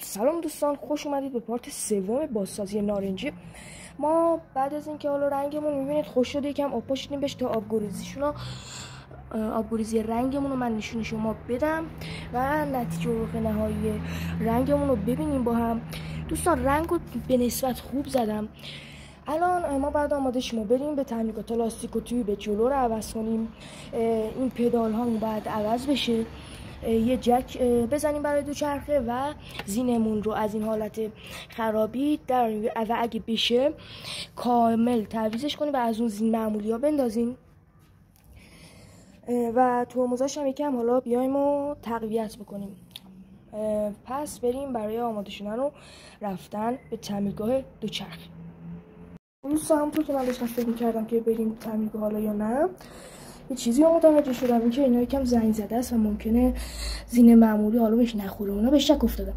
سلام دوستان، خوش اومدید به پارت سوم بازسازی نارنجی. ما بعد از اینکه حالا رنگمون میبینید خوش شده، یکم آب پاشیدیم بهش تا آبگریزی رنگمون رو من نشون شما بدم و نتیجه نهایی رنگمون رو ببینیم با هم. دوستان رنگ رو به نسبت خوب زدم. الان ما بعد آماده شما بریم به تعمیقات لاستیک و توی به جلو رو عوض کنیم. این پدال ها باید عوض بشه، یه جک بزنیم برای دوچرخه و زینمون رو از این حالت خرابی و اگه بشه کامل تعویضش کنیم و از اون زین معمولی ها بندازیم و ترمزاش هم یکم حالا بیایم و تقویت بکنیم. پس بریم برای آماده شدن و رفتن به تعمیرگاه دوچرخه. دوستان همونطور که من داشتم فکر می‌کردم که بریم تعمیرگاه حالا یا نه، یه چیزی رو متوجه شدم، این که اینا یکم زنگ زده است و ممکنه زین معمولی حالا بهش نخوره. اونا بهش شک افتادم،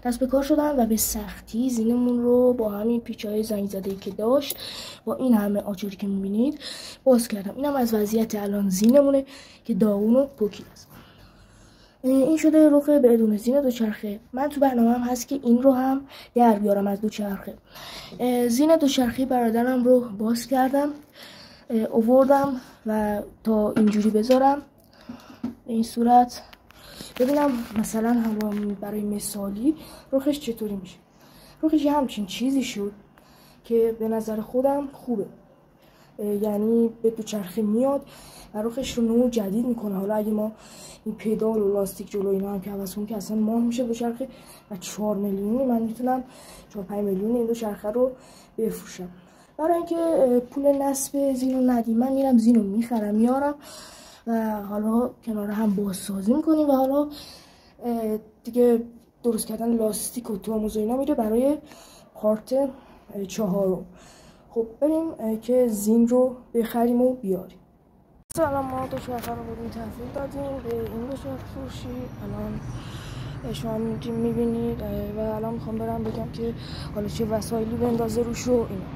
دست به کار شدم و به سختی زینمون رو با همین پیچ‌های زنگ زده‌ای که داشت با این همه آجری که می‌بینید باز کردم. اینم از وضعیت الان زینمونه که داغون و پوکیده است. این شده رخ بدون زین دوچرخه. من تو برنامه‌ام هست که این رو هم در بیارم از دوچرخه. زین دوچرخه برادرم رو باز کردم، آوردم و تا اینجوری بذارم به این صورت، ببینم مثلا هم برای مثالی رخش چطوری میشه. رخش همچین چیزی شد که به نظر خودم خوبه، یعنی به دوچرخه میاد و رخش رو نو جدید میکنه. حالا اگه ما این پدال و لاستیک جلو اینا هم که عوض کنیم که اصلا ماه میشه دوچرخه و 4 میلیونی من میتونم 4-5 میلیون این دوچرخه رو بفروشم. برای اینکه پول نصب زین رو ندیم من میرم زین رو میخرم میارم و حالا کنار هم بازسازی میکنیم و حالا دیگه درست کردن لاستیک و ترمز و اینا میره برای پارت 4. خب بریم که زین رو بخریم و بیاریم. الان ما دوچرخه رو بودیم تحویل دادیم به این دوچرخه فروشی. الان شما میبینید و الان میخوام برم بگم که حالا چه وسایلی بندازه روش رو اینا.